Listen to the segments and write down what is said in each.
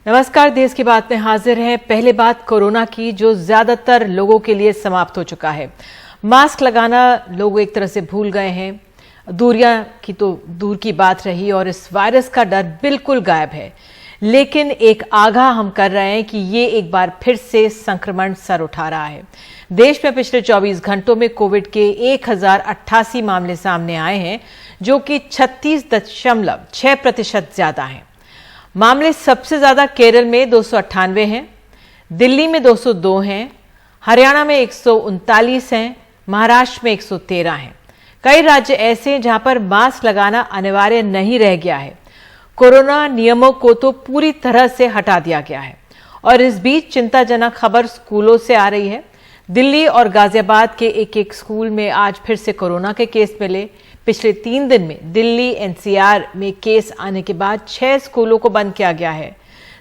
नमस्कार, देश की बात में हाजिर हैं। पहले बात कोरोना की, जो ज्यादातर लोगों के लिए समाप्त हो चुका है। मास्क लगाना लोग एक तरह से भूल गए हैं। दूरियां की तो दूर की बात रही और इस वायरस का डर बिल्कुल गायब है। लेकिन एक आगाह हम कर रहे हैं कि ये एक बार फिर से संक्रमण सर उठा रहा है। देश में पिछले 24 घंटों में कोविड के 1088 मामले सामने आए हैं, जो कि 36.6% ज्यादा हैं। मामले सबसे ज्यादा केरल में 298 हैं, दिल्ली में 202 हैं, हरियाणा में 139 हैं, महाराष्ट्र में 113 हैं। कई राज्य ऐसे हैं जहां पर मास्क लगाना अनिवार्य नहीं रह गया है। कोरोना नियमों को तो पूरी तरह से हटा दिया गया है। और इस बीच चिंताजनक खबर स्कूलों से आ रही है। दिल्ली और गाजियाबाद के एक स्कूल में आज फिर से कोरोना के केस मिले। पिछले 3 दिन में दिल्ली एनसीआर में केस आने के बाद 6 स्कूलों को बंद किया गया है।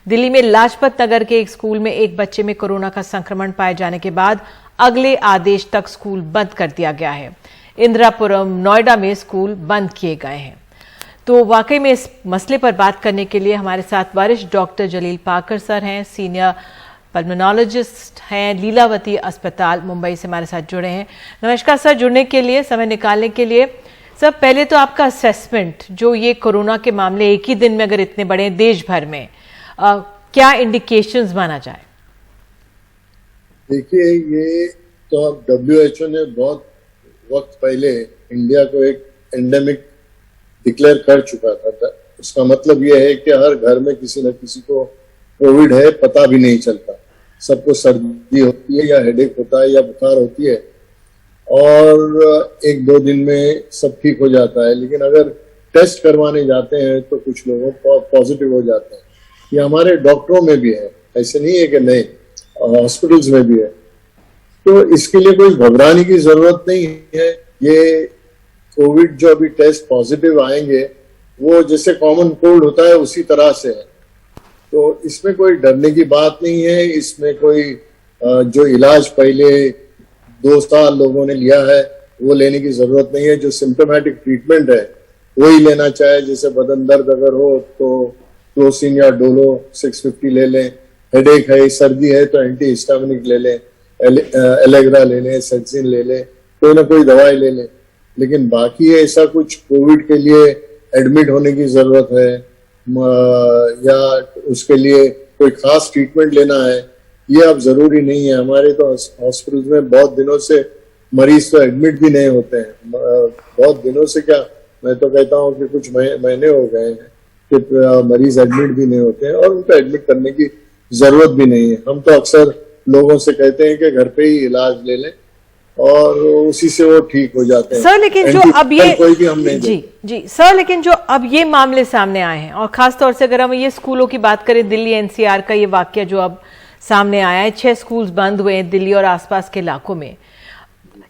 दिल्ली में लाजपत नगर के एक स्कूल में एक बच्चे में कोरोना का संक्रमण पाए जाने के बाद अगले आदेश तक स्कूल बंद कर दिया गया है। इंदिरापुरम, नोएडा में स्कूल बंद किए गए हैं। तो वाकई में इस मसले पर बात करने के लिए हमारे साथ वरिष्ठ डॉक्टर जलील पाकर सर हैं, सीनियर पल्मोनोलॉजिस्ट हैं, लीलावती अस्पताल मुंबई से हमारे साथ जुड़े हैं। नमस्कार सर, जुड़ने के लिए, समय निकालने के लिए। सर, पहले तो आपका असेसमेंट, जो ये कोरोना के मामले एक ही दिन में अगर इतने बड़े देश भर में, क्या इंडिकेशंस माना जाए? देखिए, ये तो अब WHO ने बहुत वक्त पहले इंडिया को एक एंडेमिक डिक्लेयर कर चुका था। उसका मतलब ये है कि हर घर में किसी न किसी को कोविड है, पता भी नहीं चलता। सबको सर्दी होती है या हेडेक होता है या बुखार होती है और 1-2 दिन में सब ठीक हो जाता है। लेकिन अगर टेस्ट करवाने जाते हैं तो कुछ लोगों को पॉजिटिव हो जाते हैं। ये हमारे डॉक्टरों में भी है, ऐसे नहीं है कि नहीं, हॉस्पिटल्स में भी है। तो इसके लिए कोई घबराने की जरूरत नहीं है। ये कोविड जो अभी टेस्ट पॉजिटिव आएंगे, वो जैसे कॉमन कोल्ड होता है उसी तरह से है। तो इसमें कोई डरने की बात नहीं है। इसमें कोई जो इलाज पहले 2 साल लोगों ने लिया है वो लेने की जरूरत नहीं है। जो सिम्टोमेटिक ट्रीटमेंट है वही लेना चाहे। जैसे बदन दर्द अगर हो तो क्लोसिन या डोलो 650 ले लें, हेडेक है, सर्दी है तो एंटी हिस्टामिनिक ले लें, एलेग्रा ले लें, सेंसिन ले लें, कोई ना कोई दवाई ले लें। लेकिन बाकी ऐसा कुछ कोविड के लिए एडमिट होने की जरूरत है या उसके लिए कोई खास ट्रीटमेंट लेना है, ये अब जरूरी नहीं है। हमारे तो हॉस्पिटल में बहुत दिनों से मरीज तो एडमिट भी नहीं होते हैं। बहुत दिनों से क्या, मैं तो कहता हूँ कि कुछ महीने हो गए हैं कि मरीज एडमिट भी नहीं होते हैं और उनको एडमिट करने की जरूरत भी नहीं है। हम तो अक्सर लोगों से कहते हैं कि घर पे ही इलाज ले लें और उसी से वो ठीक हो जाते हैं। सर, लेकिन जो अब ये कोई भी हम नहीं जी सर, लेकिन जो अब ये मामले सामने आए हैं और खासतौर से अगर हम ये स्कूलों की बात करें, दिल्ली एनसीआर का ये वाकया जो अब सामने आया है, 6 स्कूल्स बंद हुए हैं दिल्ली और आसपास के इलाकों में,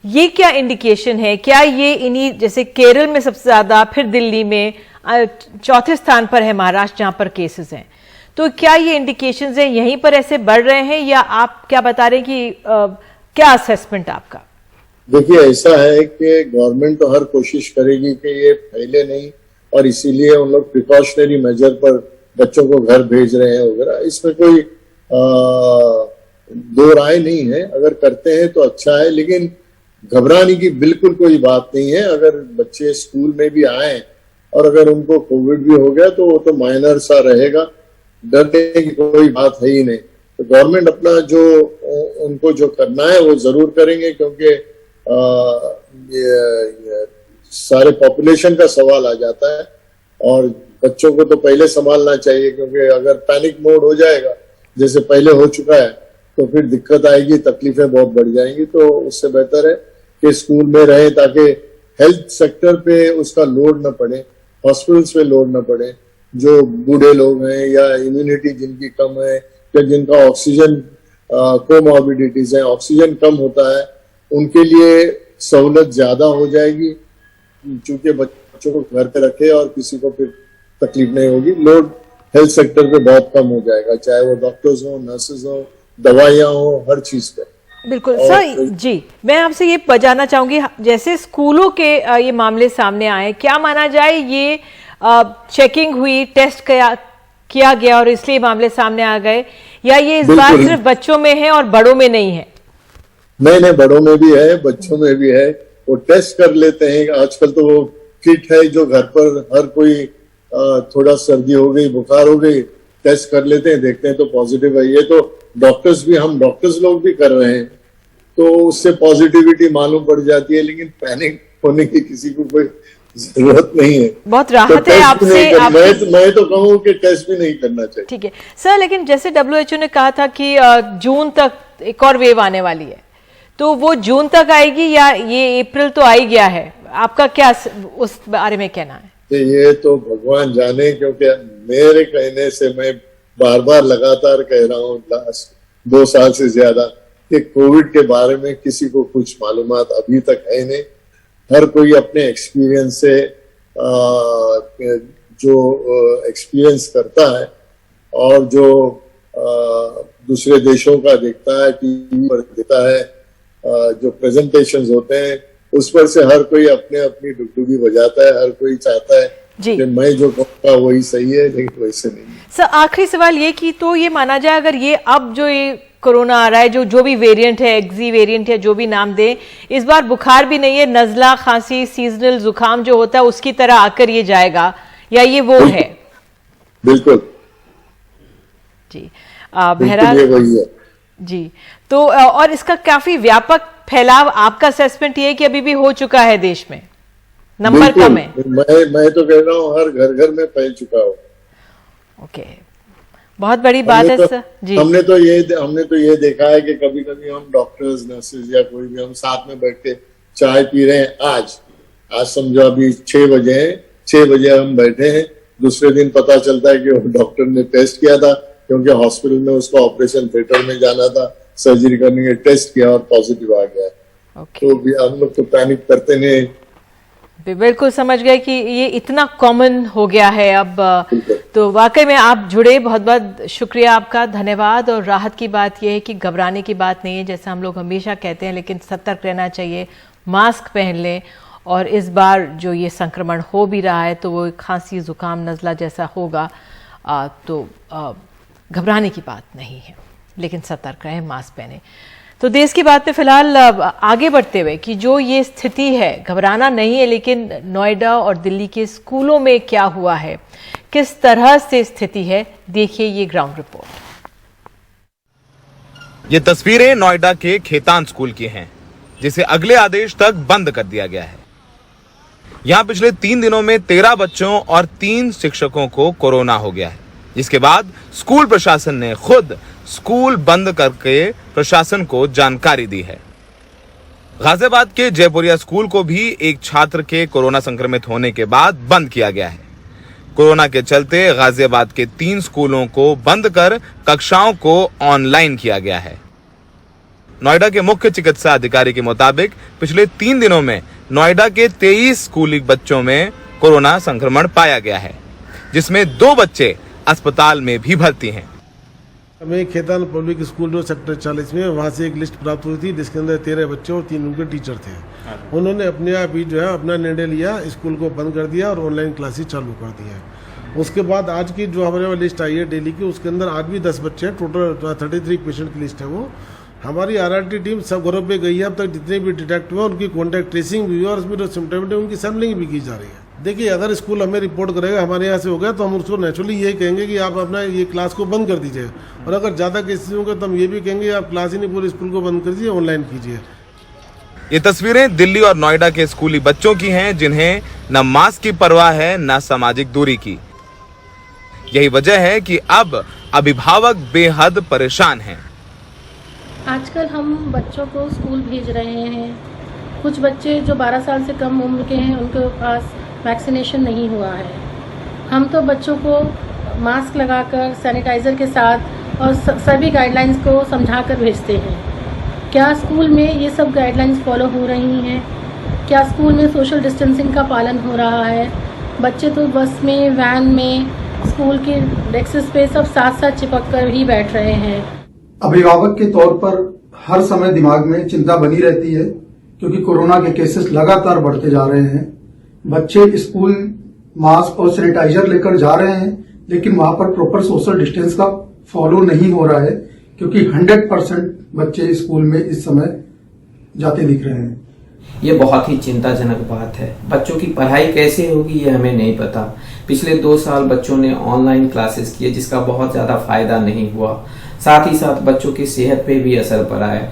ये क्या इंडिकेशन है? क्या ये इन्हीं, जैसे केरल में सबसे ज्यादा, फिर दिल्ली में, चौथे स्थान पर है महाराष्ट्र जहां पर केसेस हैं, तो क्या ये इंडिकेशंस हैं यहीं पर ऐसे बढ़ रहे हैं या आप क्या बता रहे हैं कि क्या असेसमेंट आपका? देखिए, ऐसा है कि गवर्नमेंट तो हर कोशिश करेगी कि ये फैले नहीं और इसीलिए उन लोग प्रिकॉशनरी मेजर पर बच्चों को घर भेज रहे हैं वगैरह। इसमें कोई दो राय नहीं है। अगर करते हैं तो अच्छा है, लेकिन घबराने की बिल्कुल कोई बात नहीं है। अगर बच्चे स्कूल में भी आए और अगर उनको कोविड भी हो गया तो वो तो माइनर सा रहेगा, डरने की कोई बात है ही नहीं। तो गवर्नमेंट अपना जो उनको जो करना है वो जरूर करेंगे, क्योंकि ये सारे पॉपुलेशन का सवाल आ जाता है और बच्चों को तो पहले संभालना चाहिए, क्योंकि अगर पैनिक मोड हो जाएगा जैसे पहले हो चुका है तो फिर दिक्कत आएगी, तकलीफें बहुत बढ़ जाएंगी। तो उससे बेहतर है कि स्कूल में रहे ताकि हेल्थ सेक्टर पे उसका लोड न पड़े, हॉस्पिटल्स पे लोड न पड़े। जो बूढ़े लोग हैं या इम्यूनिटी जिनकी कम है या जिनका ऑक्सीजन कोमॉर्बिडिटीज है, ऑक्सीजन कम होता है, उनके लिए सहूलत ज्यादा हो जाएगी। चूंकि बच्चों को घर पे रखे और किसी को फिर तकलीफ नहीं होगी, लोड हेल्थ सेक्टर पे बहुत कम हो जाएगा, चाहे वो डॉक्टर्स हो, नर्सेज हो, दवाइयां हो, हर चीज पे। बिल्कुल सर जी, मैं आपसे ये जानना चाहूंगी, जैसे स्कूलों के ये मामले सामने आए, क्या माना जाए ये चेकिंग हुई, टेस्ट किया गया और इसलिए मामले सामने आ गए, या ये इस बार सिर्फ बच्चों में है और बड़ों में नहीं है? नहीं, बड़ों में भी है, बच्चों में भी है। वो टेस्ट कर लेते हैं आजकल, तो वो किट है जो घर पर हर कोई थोड़ा सर्दी हो गई, बुखार हो गई, टेस्ट कर लेते हैं, देखते हैं तो पॉजिटिव है। ये तो हम डॉक्टर्स लोग भी कर रहे हैं, तो उससे पॉजिटिविटी मालूम पड़ जाती है, लेकिन पैनिक होने की किसी को कोई जरूरत नहीं है। बहुत राहत है आपसे। मैं तो कहूँ कि टेस्ट भी नहीं करना चाहिए। ठीक है सर, लेकिन जैसे WHO ने कहा था कि जून तक एक और वेव आने वाली है, तो वो जून तक आएगी या ये अप्रैल तो आ ही गया है? आपका क्या उस बारे में कहना है? ये तो भगवान जाने, क्योंकि मेरे कहने से मैं बार बार लगातार कह रहा हूँ लास्ट 2 साल से ज्यादा कि कोविड के बारे में किसी को कुछ मालूमात अभी तक है नहीं। हर कोई अपने एक्सपीरियंस से जो एक्सपीरियंस करता है और जो दूसरे देशों का देखता है, टीवी पर देखता है, जो प्रेजेंटेशंस होते हैं उस पर से हर कोई अपने अपनी डुगडुगी बजाता है। हर कोई चाहता है कि मैं जो कहूँगा वही सही है, लेकिन वैसे नहीं। सर आखिरी सवाल ये कि तो ये माना जाए, अगर ये अब जो ये कोरोना आ रहा है, जो भी वेरिएंट है, एक्जी वेरिएंट है, जो भी नाम दे, इस बार बुखार भी नहीं है, नजला, खांसी, सीजनल जुकाम जो होता है उसकी तरह आकर ये जाएगा, या ये वो है? बिल्कुल जी, बहरहाल जी। तो और इसका काफी व्यापक फैलाव, आपका असेसमेंट ये है कि अभी भी हो चुका है देश में? नंबर कम है? मैं तो कह रहा हूँ हर घर में फैल चुका हो। ओके, बहुत बड़ी बात है सर जी। हमने तो ये देखा है कि कभी कभी हम डॉक्टर्स, नर्सेज या कोई भी हम साथ में बैठ के चाय पी रहे हैं। आज समझो अभी 6 बजे हैं, 6 बजे हम बैठे हैं, दूसरे दिन पता चलता है कि डॉक्टर ने टेस्ट किया था, क्योंकि हॉस्पिटल में उसको ऑपरेशन थिएटर में जाना था, सर्जरी करने के, टेस्ट किया और पॉजिटिव आ गया। तो हम लोग तो पैनिक करते नहीं। बिल्कुल समझ गए कि ये इतना कॉमन हो गया है अब। तो वाकई में आप जुड़े, बहुत बहुत शुक्रिया आपका, धन्यवाद। और राहत की बात यह है कि घबराने की बात नहीं है, जैसा हम लोग हमेशा कहते हैं, लेकिन सतर्क रहना चाहिए, मास्क पहन लें। और इस बार जो ये संक्रमण हो भी रहा है तो वो खांसी, जुकाम, नज़ला जैसा होगा, तो घबराने की बात नहीं है, लेकिन सतर्क रहें, मास्क पहने। तो देश की बात में फिलहाल आगे बढ़ते हुए कि जो ये स्थिति है, घबराना नहीं है, लेकिन नोएडा और दिल्ली के स्कूलों में क्या हुआ है, किस तरह से स्थिति है, देखिए ये ग्राउंड रिपोर्ट। ये तस्वीरें नोएडा के खेतान स्कूल की हैं, जिसे अगले आदेश तक बंद कर दिया गया है। यहां पिछले 3 दिनों में 13 बच्चों और 3 शिक्षकों को कोरोना हो गया है, जिसके बाद स्कूल प्रशासन ने खुद स्कूल बंद करके प्रशासन को जानकारी दी है। गाजियाबाद के जयपुरिया स्कूल को भी एक छात्र के कोरोना संक्रमित होने के बाद बंद किया गया है। कोरोना के चलते गाजियाबाद के 3 स्कूलों को बंद कर कक्षाओं को ऑनलाइन किया गया है। नोएडा के मुख्य चिकित्सा अधिकारी के मुताबिक पिछले 3 दिनों में नोएडा के 23 स्कूली बच्चों में कोरोना संक्रमण पाया गया है, जिसमें 2 बच्चे अस्पताल में भी भर्ती हैं। हमें खेतान पब्लिक स्कूल जो सेक्टर 40 में, वहाँ से एक लिस्ट प्राप्त हुई थी जिसके अंदर 13 बच्चे और 3 उनके टीचर थे। उन्होंने अपने आप ही जो है अपना निर्णय लिया, स्कूल को बंद कर दिया और ऑनलाइन क्लासेस चालू कर दी है। उसके बाद आज की जो हमारे लिस्ट आई है डेली की, उसके अंदर आज भी 10 बच्चे हैं। टोटल 33 पेशेंट की लिस्ट है वो। हमारी RRT टीम सब घरों पे गई है। अब तक जितने भी डिटेक्ट हुए उनकी कॉन्टैक्ट ट्रेसिंग भी हुई है और उसमें जो सिम्टमेटिक उनकी सैम्पलिंग भी की जा रही है। देखिए, अगर स्कूल हमें रिपोर्ट करेगा हमारे यहाँ से हो गया तो हम उसको नेचुरली यही कहेंगे कि आप अपना ये क्लास को बंद कर दीजिए, और अगर ज़्यादा केसेस होंगे तो हम ये भी कहेंगे आप क्लास ही नहीं, पूरे स्कूल को बंद कर दीजिए, ऑनलाइन कीजिए। ये तस्वीरें दिल्ली और नोएडा के स्कूली बच्चों की हैं, जिन्हें न मास्क की परवाह है न सामाजिक दूरी की। यही वजह है कि अब अभिभावक बेहद परेशान हैं। आजकल हम बच्चों को स्कूल भेज रहे हैं। कुछ बच्चे जो 12 साल से कम उम्र के हैं उनके पास वैक्सीनेशन नहीं हुआ है। हम तो बच्चों को मास्क लगाकर, सैनिटाइज़र के साथ और सभी गाइडलाइंस को समझाकर भेजते हैं। क्या स्कूल में ये सब गाइडलाइंस फॉलो हो रही हैं? क्या स्कूल में सोशल डिस्टेंसिंग का पालन हो रहा है? बच्चे तो बस में, वैन में, स्कूल के डेस्क्स पे सब साथ साथ चिपक कर ही बैठ रहे हैं। अभिभावक के तौर पर हर समय दिमाग में चिंता बनी रहती है, क्योंकि कोरोना के केसेस लगातार बढ़ते जा रहे हैं। बच्चे स्कूल मास्क और सैनिटाइजर लेकर जा रहे हैं, लेकिन वहां पर प्रॉपर सोशल डिस्टेंस का फॉलो नहीं हो रहा है, क्योंकि 100% बच्चे स्कूल में इस समय जाते दिख रहे हैं। ये बहुत ही चिंताजनक बात है। बच्चों की पढ़ाई कैसे होगी ये हमें नहीं पता। पिछले 2 साल बच्चों ने ऑनलाइन क्लासेस किए, जिसका बहुत ज्यादा फायदा नहीं हुआ। साथ ही साथ बच्चों की सेहत पे भी असर पड़ा है।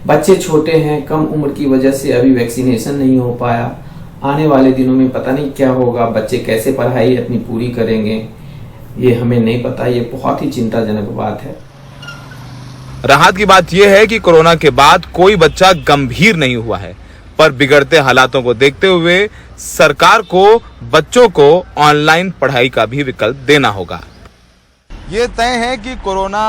बच्चे छोटे हैं, कम उम्र की वजह से अभी वैक्सीनेशन नहीं हो पाया। आने वाले दिनों में पता नहीं क्या होगा, बच्चे कैसे पढ़ाई अपनी पूरी करेंगे ये हमें नहीं पता। ये बहुत ही चिंताजनक बात है। राहत की बात यह है कि कोरोना के बाद कोई बच्चा गंभीर नहीं हुआ है, पर बिगड़ते हालातों को देखते हुए सरकार को बच्चों को ऑनलाइन पढ़ाई का भी विकल्प देना होगा। ये तय है कि कोरोना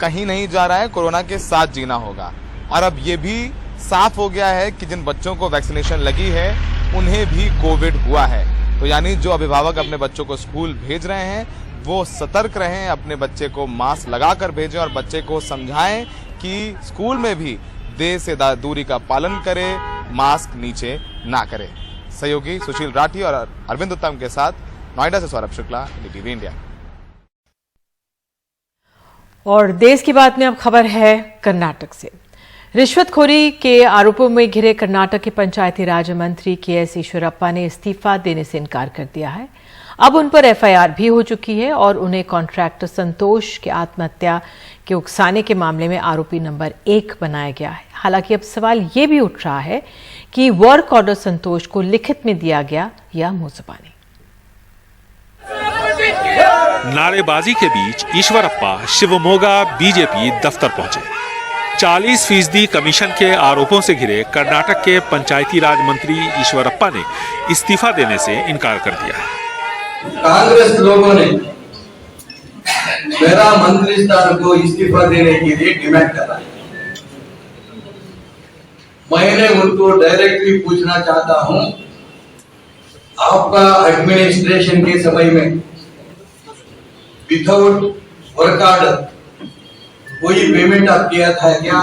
कहीं नहीं जा रहा है, कोरोना के साथ जीना होगा। और अब ये भी साफ हो गया है कि जिन बच्चों को वैक्सीनेशन लगी है उन्हें भी कोविड हुआ है। तो यानी जो अभिभावक अपने बच्चों को स्कूल भेज रहे हैं वो सतर्क रहें, अपने बच्चे को मास्क लगाकर भेजें और बच्चे को समझाएं कि स्कूल में भी देह से दूरी का पालन करें, मास्क नीचे ना करें। सहयोगी सुशील राठी और अरविंद उत्तम के साथ नोएडा से सौरभ शुक्ला, NDTV इंडिया। और देश की बात में अब खबर है कर्नाटक से। रिश्वतखोरी के आरोपों में घिरे कर्नाटक के पंचायती राज मंत्री KS ईश्वरप्पा ने इस्तीफा देने से इनकार कर दिया है। अब उन पर FIR भी हो चुकी है और उन्हें कॉन्ट्रैक्टर संतोष के आत्महत्या के उकसाने के मामले में आरोपी नंबर 1 बनाया गया है। हालांकि अब सवाल ये भी उठ रहा है कि वर्क ऑर्डर संतोष को लिखित में दिया गया या मुंह ज़बानी। नारेबाजी के बीच ईश्वरप्पा शिवमोगा बीजेपी दफ्तर पहुंचे। 40% कमीशन के आरोपों से घिरे कर्नाटक के पंचायती राज मंत्री ईश्वरप्पा ने इस्तीफा देने से इनकार कर दिया है। कांग्रेस लोगों ने मेरा मंत्री स्थान को इस्तीफा देने के लिए डिमांड कर रहा है। मैंने उनको डायरेक्टली पूछना चाहता हूं, आपका एडमिनिस्ट्रेशन के समय में विदाउट वर्क ऑर्डर कोई पेमेंट आप किया था क्या?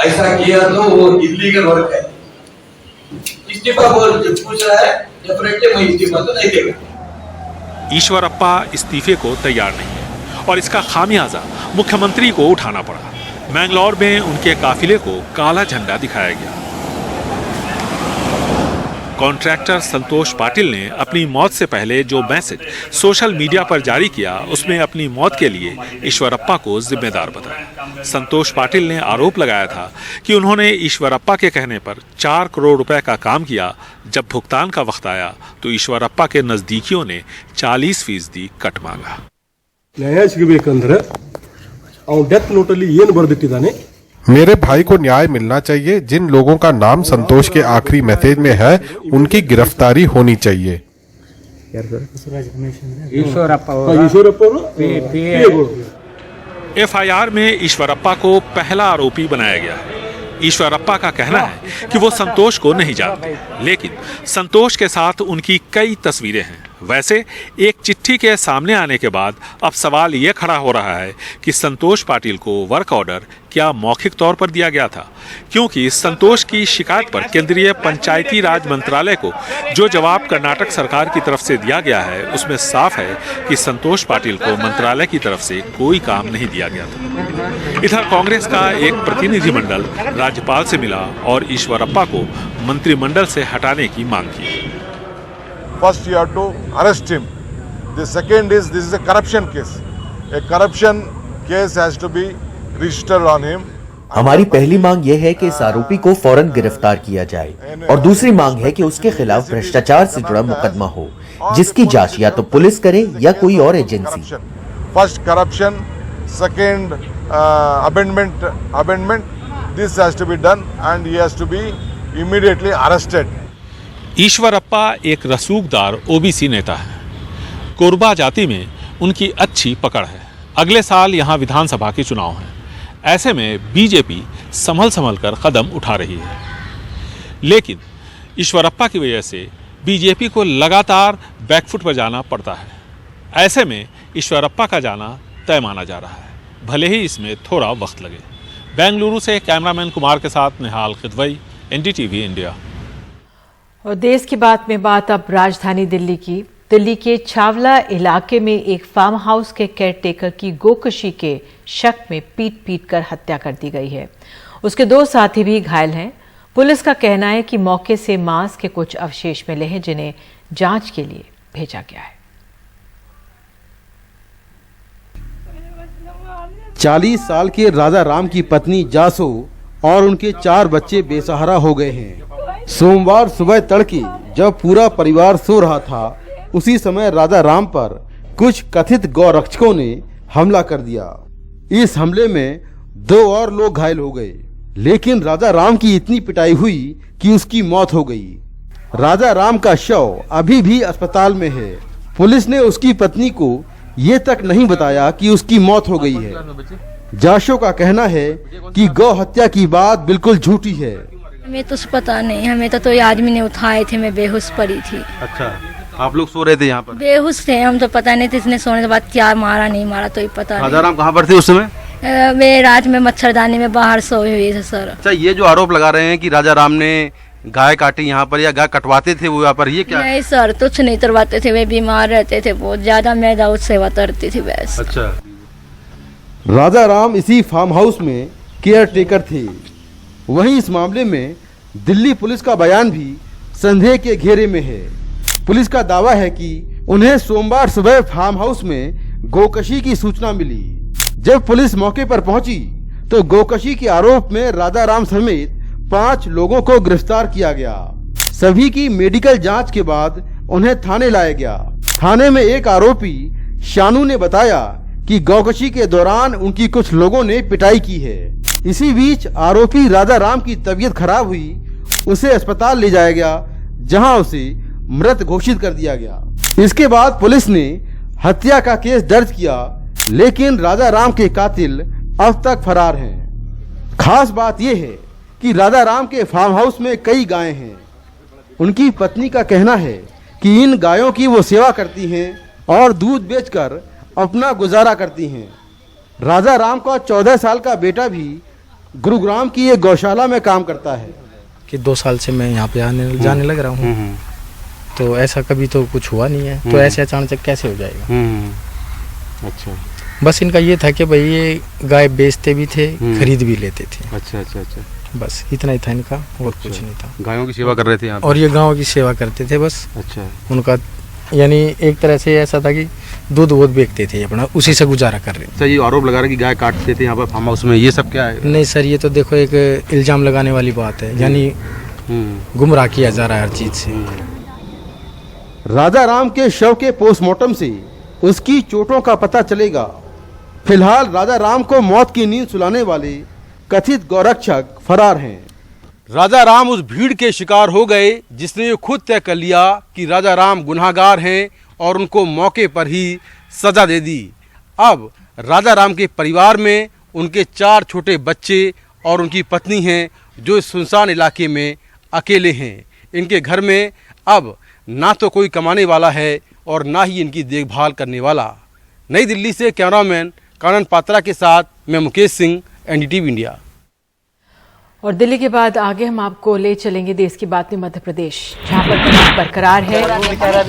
ऐसा किया तो वो इलीगल वर्क है। इस्तीफा पूछ रहा है, डेफिनेटली मैं इस्तीफा तो नहीं देगा। ईश्वरप्पा इस्तीफे को तैयार नहीं है और इसका खामियाजा मुख्यमंत्री को उठाना पड़ा। मैंगलोर में उनके काफिले को काला झंडा दिखाया गया। कॉन्ट्रैक्टर संतोष पाटिल ने अपनी मौत से पहले जो मैसेज सोशल मीडिया पर जारी किया उसमें अपनी मौत के लिए ईश्वरप्पा को जिम्मेदार बताया। संतोष पाटिल ने आरोप लगाया था कि उन्होंने ईश्वरप्पा के कहने पर 4 करोड़ रुपए का काम किया। जब भुगतान का वक्त आया तो ईश्वरप्पा के नजदीकियों ने 40% कट मांगा। न्याय सिगबेकंद्रे ಅವನು ಡೆತ್ ನೋಟಲ್ಲಿ ಏನು ಬರೆದಿಟ್ಟಿದ್ದಾನೆ? मेरे भाई को न्याय मिलना चाहिए। जिन लोगों का नाम संतोष के आखिरी मैसेज में है उनकी गिरफ्तारी होनी चाहिए। FIR में ईश्वरप्पा को पहला आरोपी बनाया गया है। ईश्वरप्पा का कहना है कि वो संतोष को नहीं जानते, लेकिन संतोष के साथ उनकी कई तस्वीरें हैं। वैसे एक चिट्ठी के सामने आने के बाद अब सवाल ये खड़ा हो रहा है कि संतोष पाटिल को वर्क ऑर्डर क्या मौखिक तौर पर दिया गया था, क्योंकि संतोष की शिकायत पर केंद्रीय पंचायती राज मंत्रालय को जो जवाब कर्नाटक सरकार की तरफ से दिया गया है उसमें साफ है कि संतोष पाटिल को मंत्रालय की तरफ से कोई काम नहीं दिया गया था। इधर कांग्रेस का एक प्रतिनिधिमंडल राज्यपाल से मिला और ईश्वरप्पा को मंत्रिमंडल से हटाने की मांग की। First, you have to arrest him. The second is this is a corruption case. A corruption case has to be registered on him. हमारी पहली मांग यह है कि इस आरोपी को फौरन गिरफ्तार किया जाए और दूसरी मांग है कि उसके खिलाफ भ्रष्टाचार से जुड़ा मुकदमा हो, जिसकी जांच या तो पुलिस करे या कोई और agency. First corruption, second amendment. This has to be done and he has to be immediately arrested. Eshwarappa एक रसूखदार OBC नेता है। कोरबा जाति में उनकी अच्छी पकड़ है। अगले साल यहाँ विधानसभा के चुनाव हैं। ऐसे में बीजेपी संभल कर कदम उठा रही है, लेकिन ईश्वरप्पा की वजह से बीजेपी को लगातार बैकफुट पर जाना पड़ता है। ऐसे में ईश्वरप्पा का जाना तय माना जा रहा है, भले ही इसमें थोड़ा वक्त लगे। बेंगलुरु से कैमरामैन कुमार के साथ निहाल खिदवई, NDTV इंडिया। और देश की बात में बात अब राजधानी दिल्ली की। दिल्ली के छावला इलाके में एक फार्म हाउस के केयरटेकर की गोकशी के शक में पीट कर हत्या कर दी गई है। उसके 2 साथी भी घायल हैं। पुलिस का कहना है कि मौके से मांस के कुछ अवशेष मिले हैं, जिन्हें जांच के लिए भेजा गया है। 40 साल के राजा राम की पत्नी जासो और उनके 4 बच्चे बेसहारा हो गए हैं। सोमवार सुबह तड़के जब पूरा परिवार सो रहा था, उसी समय राजा राम पर कुछ कथित गौरक्षकों ने हमला कर दिया। इस हमले में 2 और लोग घायल हो गए, लेकिन राजा राम की इतनी पिटाई हुई कि उसकी मौत हो गई। राजा राम का शव अभी भी अस्पताल में है। पुलिस ने उसकी पत्नी को ये तक नहीं बताया कि उसकी मौत हो गई है। जाशो का कहना है कि गौ हत्या की बात बिल्कुल झूठी है। हमें तो पता नहीं, हमें तो आदमी ने उठाए थे, मैं बेहोश पड़ी थी। अच्छा, आप लोग सो रहे थे यहाँ पर? बेहोश थे हम, तो पता नहीं था इसने सोने के बाद क्या मारा नहीं मारा तो ही पता। राजा राम कहाँ पर थे उस समय? मैं रात में मच्छरदानी में बाहर सोई हुई थी सर। अच्छा, ये जो आरोप लगा रहे हैं कि राजा राम ने गाय काटी यहाँ पर या गाय कटवाते थे वो यहाँ पर, ये क्या? नहीं सर, कुछ नहीं करवाते थे, वे बीमार रहते थे बहुत ज्यादा, मैं दाऊद सेवा करती थी बस। अच्छा, राजा राम इसी फार्म हाउस में केयर टेकर थे। वहीं इस मामले में दिल्ली पुलिस का बयान भी संदेह के घेरे में है। पुलिस का दावा है कि उन्हें सोमवार सुबह फार्म हाउस में गोकशी की सूचना मिली। जब पुलिस मौके पर पहुंची तो गोकशी के आरोप में राजा राम समेत 5 लोगों को गिरफ्तार किया गया। सभी की मेडिकल जांच के बाद उन्हें थाने लाया गया। थाने में एक आरोपी शानू ने बताया कि गोकशी के दौरान उनकी कुछ लोगों ने पिटाई की है। इसी बीच आरोपी राजा राम की तबीयत खराब हुई, उसे अस्पताल ले जाया गया, जहां उसे मृत घोषित कर दिया गया। इसके बाद पुलिस ने हत्या का केस दर्ज किया, लेकिन राजा राम के कातिल अब तक फरार हैं। खास बात यह है कि राजा राम के फार्म हाउस में कई गायें हैं। उनकी पत्नी का कहना है कि इन गायों की वो सेवा करती हैं और दूध बेचकर अपना गुजारा करती हैं। राजा राम का 14 साल का बेटा भी गुरुग्राम की एक गौशाला में काम करता है। कि 2 साल से मैं यहाँ पे जाने लग रहा हूँ, तो ऐसा कभी तो कुछ हुआ नहीं है, तो ऐसे अचानक कैसे हो जाएगा। अच्छा, बस इनका ये था कि भाई ये गाय बेचते भी थे, खरीद भी लेते थे। अच्छा अच्छा अच्छा, बस इतना ही था इनका, और कुछ नहीं था। गायों की सेवा कर रहे थे यहाँ पे? और ये गाँव की सेवा करते थे बस। अच्छा, उनका यानी एक तरह से ऐसा था कि दूध वोध बेचते थे अपना, उसी से गुजारा कर रहे थे। अच्छा, ये आरोप लगा रहे कि गाय काटते थे यहाँ पर फार्म हाउस में, ये सब क्या है? नहीं सर, ये तो देखो एक इल्जाम लगाने वाली बात है, यानी गुमराह किया जा रहा है हर चीज से। राजा राम के शव के पोस्टमार्टम से उसकी चोटों का पता चलेगा। फिलहाल राजा राम को मौत की नींद सुलाने वाले कथित गौरक्षक फरार हैं। राजा राम उस भीड़ के शिकार हो गए जिसने ये खुद तय कर लिया कि राजा राम गुनाहगार हैं और उनको मौके पर ही सजा दे दी। अब राजा राम के परिवार में उनके 4 छोटे बच्चे और उनकी पत्नी हैं, जो इस सुनसान इलाके में अकेले हैं। इनके घर में अब ना तो कोई कमाने वाला है और ना ही इनकी देखभाल करने वाला। नई दिल्ली से कैमरामैन कानन पात्रा के साथ मैं मुकेश सिंह, एनडीटीवी इंडिया। और दिल्ली के बाद आगे हम आपको ले चलेंगे देश की बात में मध्य प्रदेश, जहां पर तनाव बरकरार है।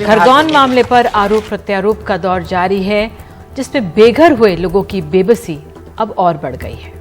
खरगोन मामले पर आरोप प्रत्यारोप का दौर जारी है, जिसमें बेघर हुए लोगों की बेबसी अब और बढ़ गई है।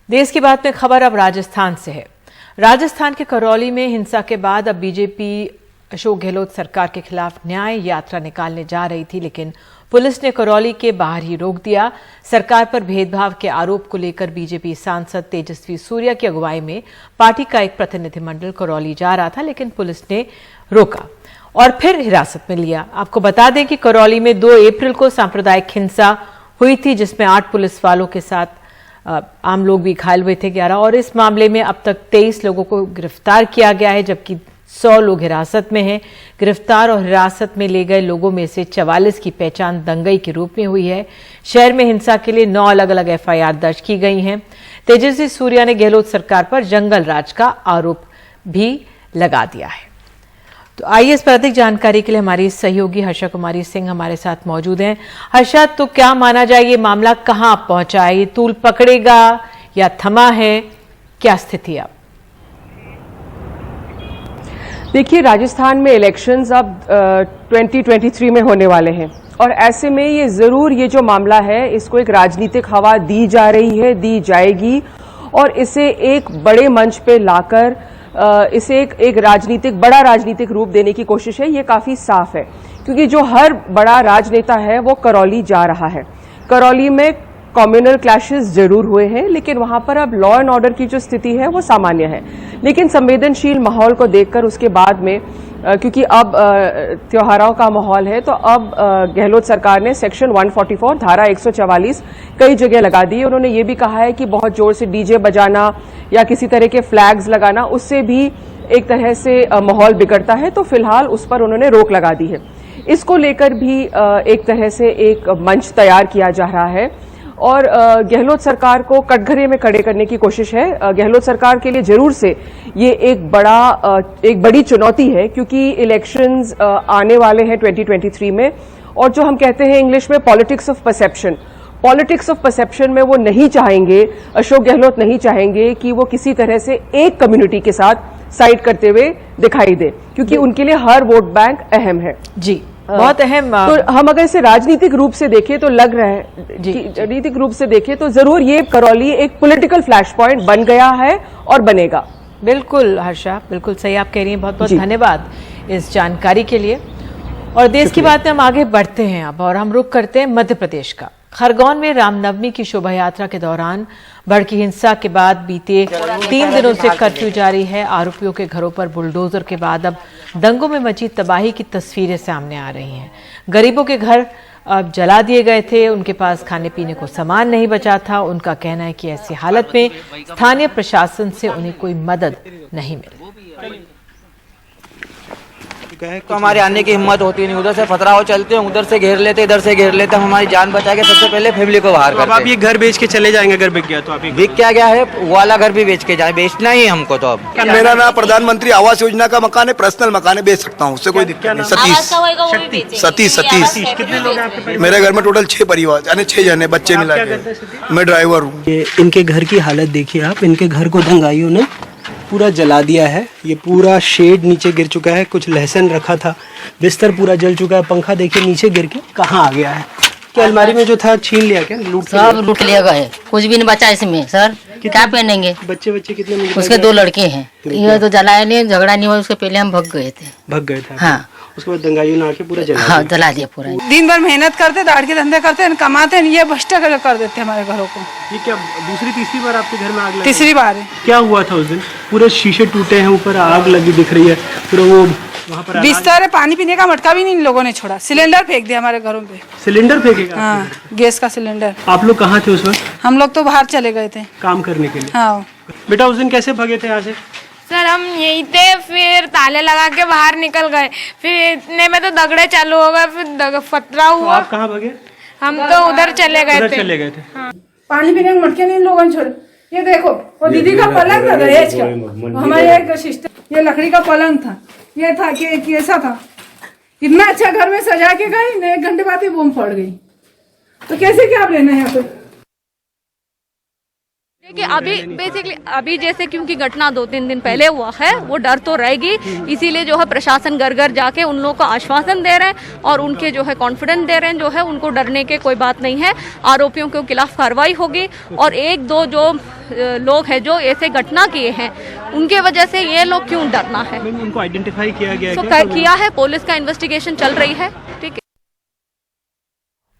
देश की बात में खबर अब राजस्थान से है। राजस्थान के करौली में हिंसा के बाद अब बीजेपी अशोक गहलोत सरकार के खिलाफ न्याय यात्रा निकालने जा रही थी, लेकिन पुलिस ने करौली के बाहर ही रोक दिया। सरकार पर भेदभाव के आरोप को लेकर बीजेपी सांसद तेजस्वी सूर्या की अगुवाई में पार्टी का एक प्रतिनिधिमंडल करौली जा रहा था, लेकिन पुलिस ने रोका और फिर हिरासत में लिया। आपको बता दें कि करौली में 2 अप्रैल को सांप्रदायिक हिंसा हुई थी, जिसमें 8 पुलिस वालों के साथ आम लोग भी घायल हुए थे 11, और इस मामले में अब तक 23 लोगों को गिरफ्तार किया गया है, जबकि 100 लोग हिरासत में हैं। गिरफ्तार और हिरासत में ले गए लोगों में से 44 की पहचान दंगई के रूप में हुई है। शहर में हिंसा के लिए 9 अलग अलग एफआईआर दर्ज की गई हैं। तेजस्वी सूर्या ने गहलोत सरकार पर जंगल राज का आरोप भी लगा दिया है। तो आइए इस पर अधिक जानकारी के लिए हमारी सहयोगी हर्षा कुमारी सिंह हमारे साथ मौजूद हैं। हर्षा, तो क्या माना जाए ये मामला कहां पहुंचा है? ये तूल पकड़ेगा या थमा है? क्या स्थिति है? देखिए, राजस्थान में इलेक्शंस अब 2023 में होने वाले हैं और ऐसे में ये जरूर ये जो मामला है इसको एक राजनीतिक हवा दी जा रही है, दी जाएगी और इसे एक बड़े मंच पे लाकर इसे एक बड़ा राजनीतिक रूप देने की कोशिश है। ये काफी साफ है क्योंकि जो हर बड़ा राजनेता है वो करौली जा रहा है। करौली में कम्युनल क्लैशेस जरूर हुए हैं, लेकिन वहां पर अब लॉ एंड ऑर्डर की जो स्थिति है वो सामान्य है। लेकिन संवेदनशील माहौल को देखकर उसके बाद में क्योंकि अब त्योहारों का माहौल है, तो अब गहलोत सरकार ने सेक्शन 144 धारा 144 कई जगह लगा दी। उन्होंने ये भी कहा है कि बहुत जोर से डीजे बजाना या किसी तरह के फ्लैग्स लगाना, उससे भी एक तरह से माहौल बिगड़ता है, तो फिलहाल उस पर उन्होंने रोक लगा दी है। इसको लेकर भी एक तरह से एक मंच तैयार किया जा रहा है और गहलोत सरकार को कटघरे में खड़े करने की कोशिश है। गहलोत सरकार के लिए जरूर से ये एक बड़ी चुनौती है क्योंकि इलेक्शंस आने वाले हैं 2023 में, और जो हम कहते हैं इंग्लिश में पॉलिटिक्स ऑफ परसेप्शन में वो नहीं चाहेंगे, अशोक गहलोत नहीं चाहेंगे कि वो किसी तरह से एक कम्युनिटी के साथ साइड करते हुए दिखाई दे, क्योंकि उनके लिए हर वोट बैंक अहम है। जी, बहुत अहम। तो हम अगर इसे राजनीतिक रूप से देखें तो लग रहा है राजनीतिक रूप से देखें तो जरूर ये करौली एक पॉलिटिकल फ्लैश पॉइंट बन गया है और बनेगा। बिल्कुल हर्षा, बिल्कुल सही आप कह रही हैं। बहुत बहुत धन्यवाद इस जानकारी के लिए। और देश की बात में हम आगे बढ़ते हैं अब, और हम रुख करते हैं मध्य प्रदेश का। खरगोन में रामनवमी की शोभा यात्रा के दौरान भड़की हिंसा के बाद बीते 3 दिनों से कर्फ्यू जारी है। आरोपियों के घरों पर बुलडोजर के बाद अब दंगों में मची तबाही की तस्वीरें सामने आ रही हैं। गरीबों के घर अब जला दिए गए थे, उनके पास खाने पीने को सामान नहीं बचा था। उनका कहना है कि ऐसी हालत में स्थानीय प्रशासन से उन्हें कोई मदद नहीं मिली। तो हमारे आने की हिम्मत होती नहीं, उधर से पथराव चलते हैं, उधर से घेर लेते, इधर से घेर लेते। हम हमारी जान बचा के सबसे पहले फैमिली को बाहर करते हैं। आप ये घर बेच के चले जाएंगे अगर बिक गया तो? आप बिक क्या गया है, वो वाला घर भी बेच के जाए, बेचना ही हमको। तो अब मेरा नाम प्रधानमंत्री आवास योजना का मकान है, पर्सनल मकान है, बेच सकता हूँ, उससे कोई दिक्कत नहीं। सतीश कितने लोग हैं आपके? मेरे घर में टोटल 6 परिवार यानी 6 जने बच्चे मिला के। मैं ड्राइवर हूँ। इनके घर की हालत देखिए आप, इनके घर को दंगाइयों ने पूरा जला दिया है। ये पूरा शेड नीचे गिर चुका है, कुछ लहसुन रखा था, बिस्तर पूरा जल चुका है, पंखा देखिए नीचे गिर के कहाँ आ गया है। क्या अलमारी में जो था छीन लिया? क्या सब लूट लिया गया, कुछ भी नहीं बचा इसमें। सर क्या पहनेंगे? बच्चे कितने? उसके 2 लड़के हैं। ये तो जलाया नहीं, झगड़ा नहीं हुआ, उसके पहले हम भाग गए थे। हाँ, उसके बाद दंगाइयों ने आके पूरा जला दिया पूरा। दिन भर मेहनत करते, दाढ़ के धंधे करते, कमाते, ये भ्रष्टा कर देते हमारे घरों को। ये क्या दूसरी तीसरी बार आपके घर में आग लगी? तीसरी बार है। क्या हुआ था उस दिन? पूरे शीशे टूटे हैं, ऊपर आग लगी दिख रही है, पूरा वो वहाँ पर बिस्तर है, पानी पीने का मटका भी नहीं इन लोगों ने छोड़ा। सिलेंडर फेंक दिया हमारे घरों पे। सिलेंडर फेंकेगा? हाँ, गैस का सिलेंडर। आप लोग कहाँ थे उस वक्त? हम लोग तो बाहर चले गए थे काम करने के लिए। हाँ। बेटा उस दिन कैसे भागे थे यहाँ से? सर हम यहीं थे, फिर ताले लगा के बाहर निकल गए, फिर इतने में तो दगड़े चालू हो गए, फिर पथराव हुआ। आप कहाँ भागे? हम तो उधर चले गए थे। हाँ। पानी पीने के मटके नहीं लोगों ने छोड़े। ये देखो, वो दीदी का पलंग था दहेज का, हमारे एक सिस्टर, ये लकड़ी का पलंग था, ये था कि ऐसा था। इतना अच्छा घर में सजा के गई, 1 घंटे बाद ही बम फट गई। तो कैसे क्या लेना है यहाँ पे? कि अभी जैसे क्योंकि घटना 2-3 दिन पहले हुआ है, वो डर तो रहेगी, इसीलिए जो है प्रशासन घर घर जाके उन लोगों को आश्वासन दे रहे हैं और उनके जो है कॉन्फिडेंस दे रहे हैं, जो है उनको डरने के कोई बात नहीं है। आरोपियों के खिलाफ कार्रवाई होगी और 1-2 जो लोग हैं जो ऐसे घटना किए हैं उनके वजह से ये लोग क्यों डरना है। उनको आइडेंटिफाई किया गया तो किया है, पुलिस का इन्वेस्टिगेशन चल रही है। ठीक है।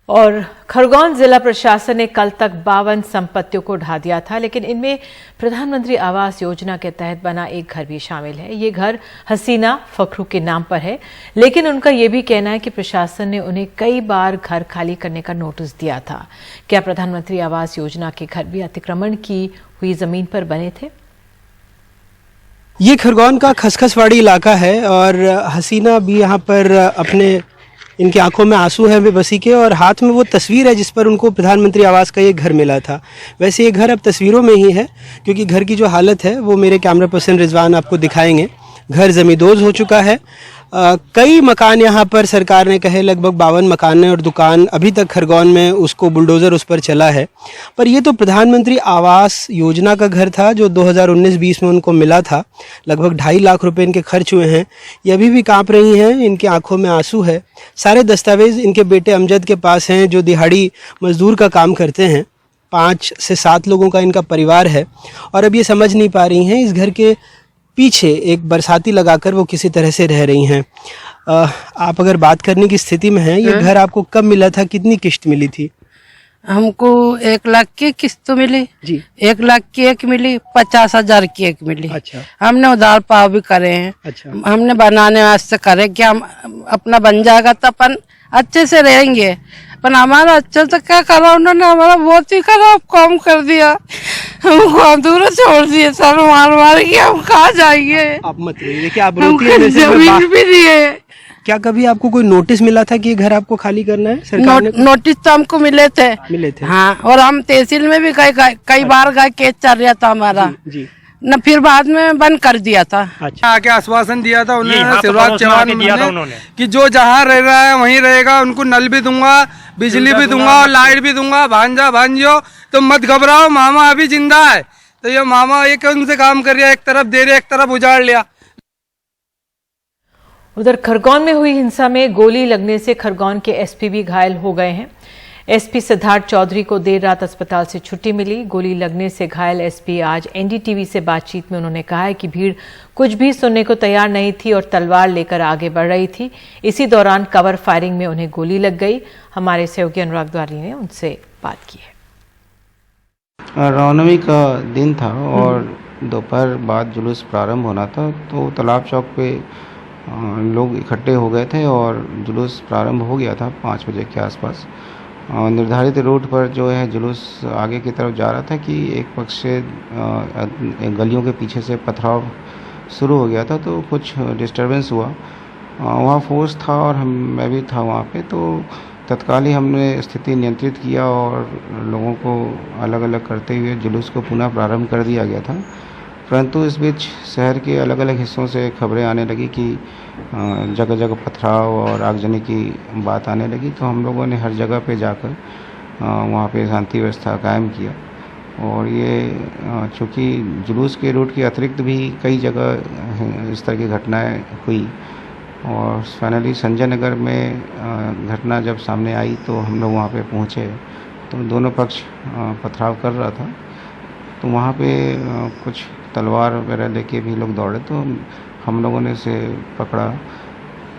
और खरगोन जिला प्रशासन ने कल तक 52 संपत्तियों को ढा दिया था, लेकिन इनमें प्रधानमंत्री आवास योजना के तहत बना एक घर भी शामिल है। ये घर हसीना फखरू के नाम पर है, लेकिन उनका ये भी कहना है कि प्रशासन ने उन्हें कई बार घर खाली करने का नोटिस दिया था। क्या प्रधानमंत्री आवास योजना के घर भी अतिक्रमण की हुई जमीन पर बने थे? ये खरगोन का खसखसवाड़ी इलाका है और हसीना भी यहाँ पर अपने इनकी आंखों में आंसू है बेबसी के और हाथ में वो तस्वीर है जिस पर उनको प्रधानमंत्री आवास का ये घर मिला था। वैसे ये घर अब तस्वीरों में ही है क्योंकि घर की जो हालत है वो मेरे कैमरा पर्सन रिजवान आपको दिखाएंगे। घर जमींदोज हो चुका है। कई मकान यहाँ पर सरकार ने कहे लगभग 52 मकान और दुकान अभी तक खरगोन में उसको बुलडोज़र उस पर चला है। पर ये तो प्रधानमंत्री आवास योजना का घर था जो 2019-20 में उनको मिला था। लगभग 2.5 लाख रुपए इनके खर्च हुए हैं। ये अभी भी कांप रही हैं, इनकी आंखों में आंसू है। सारे दस्तावेज इनके बेटे अमजद के पास हैं जो दिहाड़ी मजदूर का काम करते हैं। 5 से 7 लोगों का इनका परिवार है और अब ये समझ नहीं पा रही हैं इस घर के पीछे एक बरसाती लगाकर वो किसी तरह से रह रही हैं। आप अगर बात करने की स्थिति में हैं, ये घर आपको कब मिला था, कितनी किस्त मिली थी? हमको 1 लाख की किस्त मिली जी। 1 लाख की एक मिली, 50,000 की एक मिली। अच्छा। हमने उधार पाव भी करे हैं। अच्छा। हमने बनाने वास्ते करे कि हम अपना बन जाएगा तो अपन अच्छे से रहेंगे, पर हमारा अच्छा तो क्या करा उन्होंने, हमारा बहुत ही खराब काम कर दिया। हमको अधूरा छोड़ दिए सर, मार के हम कहाँ जाएंगे। आप मत रहिए, देखिए आप रोती हैं, जमीन भी दिए। क्या कभी आपको कोई नोटिस मिला था कि ये घर आपको खाली करना है? सरकार ने नोटिस तो हमको मिले थे। हाँ, और हम तहसील में भी कई बार गए, केस चल रहा था हमारा जी। न फिर बाद में बंद कर दिया था। अच्छा। आके आश्वासन दिया था उन्होंने, शिवराज चौहान ने कि जो जहाँ रह रहा है वहीं रहेगा, उनको नल भी दूंगा, बिजली भी दूंगा और लाइट भी दूंगा। भांजा भांजियो तो मत घबराओ, मामा अभी जिंदा है। तो ये मामा एक उनसे काम कर रहा है, एक तरफ दे रहे एक तरफ उजाड़ लिया। उधर खरगोन में हुई हिंसा में गोली लगने से खरगोन के एसपी भी घायल हो गए हैं। एसपी सिद्धार्थ चौधरी को देर रात अस्पताल से छुट्टी मिली। गोली लगने से घायल एसपी आज एनडीटीवी से बातचीत में उन्होंने कहा है कि भीड़ कुछ भी सुनने को तैयार नहीं थी और तलवार लेकर आगे बढ़ रही थी। इसी दौरान कवर फायरिंग में उन्हें गोली लग गई। हमारे सहयोगी अनुराग द्वारी ने उनसे बात की है। रामनवमी का दिन था और दोपहर बाद जुलूस प्रारंभ होना था, तो तालाब चौक पे लोग इकट्ठे हो गए थे और जुलूस प्रारंभ हो गया था 5 बजे के आसपास। निर्धारित रूट पर जो है जुलूस आगे की तरफ जा रहा था कि एक पक्ष से गलियों के पीछे से पथराव शुरू हो गया था, तो कुछ डिस्टरबेंस हुआ। वहाँ फोर्स था और मैं भी था वहाँ पे, तो तत्काल ही हमने स्थिति नियंत्रित किया और लोगों को अलग अलग करते हुए जुलूस को पुनः प्रारंभ कर दिया गया था। परंतु इस बीच शहर के अलग अलग हिस्सों से खबरें आने लगी कि जगह जगह पथराव और आगजनी की बात आने लगी, तो हम लोगों ने हर जगह पे जाकर वहाँ पे शांति व्यवस्था कायम किया। और ये चूँकि जुलूस के रूट के अतिरिक्त भी कई जगह इस तरह की घटनाएं हुई और फाइनली संजय नगर में घटना जब सामने आई तो हम लोग वहाँ पे पहुँचे, तो दोनों पक्ष पथराव कर रहा था, तो वहाँ पे कुछ तलवार वगैरह लेके भी लोग दौड़े, तो हम लोगों ने उसे पकड़ा,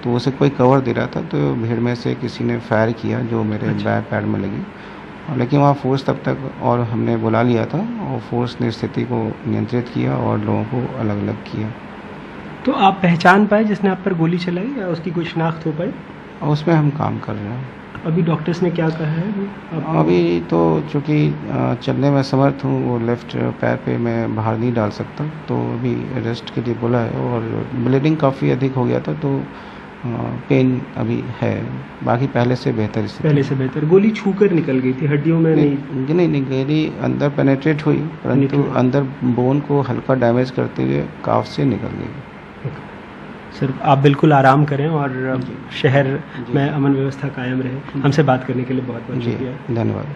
तो उसे कोई कवर दे रहा था, तो भीड़ में से किसी ने फायर किया जो मेरे बैक पैड में लगी। लेकिन वहाँ फोर्स तब तक और हमने बुला लिया था और फोर्स ने स्थिति को नियंत्रित किया और लोगों को अलग अलग किया। तो आप पहचान पाए जिसने आप पर गोली चलाई या उसकी कोई शिनाख्त हो पाई? और उसमें हम काम कर रहे हैं। अभी डॉक्टर्स ने क्या कहा है? अभी तो चूँकि चलने में समर्थ हूँ, वो लेफ्ट पैर पे मैं बाहर नहीं डाल सकता, तो अभी रेस्ट के लिए बोला है और ब्लीडिंग काफ़ी अधिक हो गया था, तो पेन अभी है, बाकी पहले से बेहतर स्थिति। पहले से बेहतर। गोली छूकर निकल गई थी, हड्डियों में नहीं गोली अंदर पेनेट्रेट हुई, परंतु अंदर बोन को हल्का डैमेज करते हुए काफ से निकल गई। सर आप बिल्कुल आराम करें और शहर में अमन व्यवस्था कायम रहे। हमसे बात करने के लिए बहुत बहुत शुक्रिया। धन्यवाद।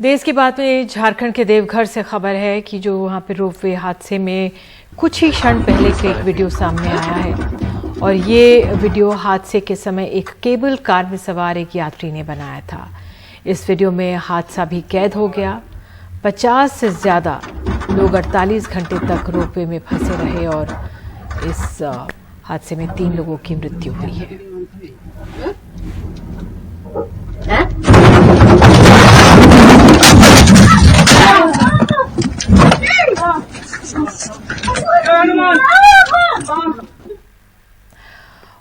देश की बात में झारखंड के देवघर से खबर है कि जो वहाँ पे रोपवे हादसे में कुछ ही क्षण पहले से एक वीडियो सामने आया है और ये वीडियो हादसे के समय एक केबल कार में सवार एक यात्री ने बनाया था। इस वीडियो में हादसा भी कैद हो गया। 50 से ज़्यादा लोग 48 घंटे तक रोपवे में फंसे रहे और इस हादसे में 3 लोगों की मृत्यु हुई है।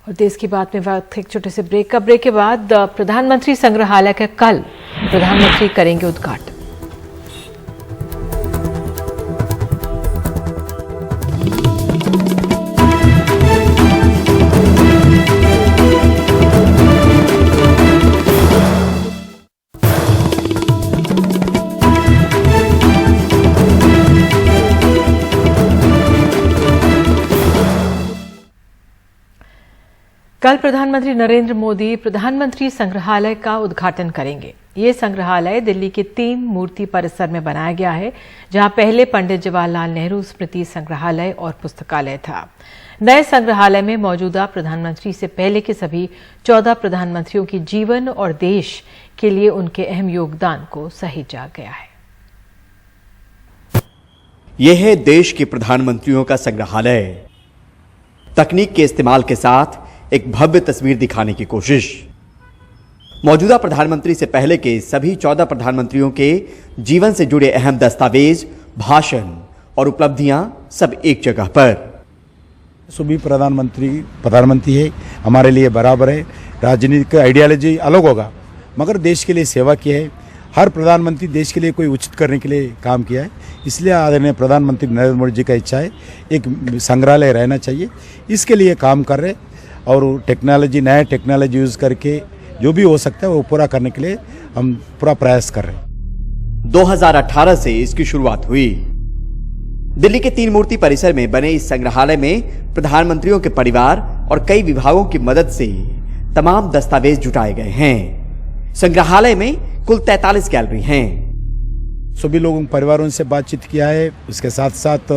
और देश की बात में वक्त एक छोटे से ब्रेक के बाद प्रधानमंत्री संग्रहालय का कल प्रधानमंत्री करेंगे उद्घाटन। कल प्रधानमंत्री नरेंद्र मोदी प्रधानमंत्री संग्रहालय का उद्घाटन करेंगे। ये संग्रहालय दिल्ली के 3 मूर्ति परिसर में बनाया गया है, जहां पहले पंडित जवाहरलाल नेहरू स्मृति संग्रहालय और पुस्तकालय था। नए संग्रहालय में मौजूदा प्रधानमंत्री से पहले के सभी 14 प्रधानमंत्रियों की जीवन और देश के लिए उनके अहम योगदान को सहेजा गया है। यह है देश के प्रधानमंत्रियों का संग्रहालय। तकनीक के इस्तेमाल के साथ एक भव्य तस्वीर दिखाने की कोशिश। मौजूदा प्रधानमंत्री से पहले के सभी 14 प्रधानमंत्रियों के जीवन से जुड़े अहम दस्तावेज, भाषण और उपलब्धियां सब एक जगह पर। सभी प्रधानमंत्री है, हमारे लिए बराबर है। राजनीतिक आइडियोलॉजी अलग होगा मगर देश के लिए सेवा की है। हर प्रधानमंत्री देश के लिए कोई उचित करने के लिए काम किया है। इसलिए आदरणीय प्रधानमंत्री नरेंद्र मोदी जी का इच्छा है एक संग्रहालय रहना चाहिए। इसके लिए काम कर रहे और टेक्नोलॉजी, नया टेक्नोलॉजी यूज करके जो भी हो सकता है वो पूरा करने के लिए हम पूरा प्रयास कर रहे हैं। 2018 से इसकी शुरुआत हुई। दिल्ली के 3 मूर्ति परिसर में बने इस संग्रहालय में प्रधानमंत्रियों के परिवार और कई विभागों की मदद से तमाम दस्तावेज जुटाए गए हैं। संग्रहालय में कुल 43 गैलरी हैं। सभी लोगों परिवारों से बातचीत किया है। उसके साथ साथ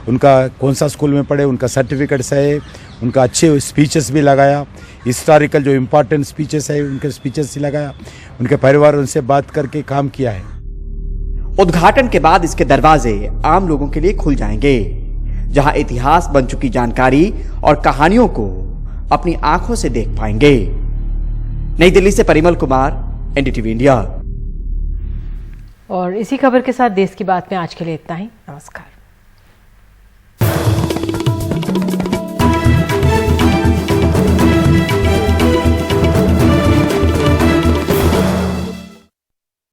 उनका कौन सा स्कूल में पढ़े, उनका सर्टिफिकेट्स है, उनका अच्छे स्पीचेस भी लगाया। हिस्टोरिकल जो इम्पोर्टेंट स्पीचेस है उनके स्पीचेस भी लगाया। उनके परिवारों से बात करके काम किया है। उद्घाटन के बाद इसके दरवाजे आम लोगों के लिए खुल जाएंगे, जहां इतिहास बन चुकी जानकारी और कहानियों को अपनी आंखों से देख पाएंगे। नई दिल्ली से परिमल कुमार, एनडीटीवी इंडिया। और इसी खबर के साथ देश की बात में आज के लिए इतना ही। नमस्कार।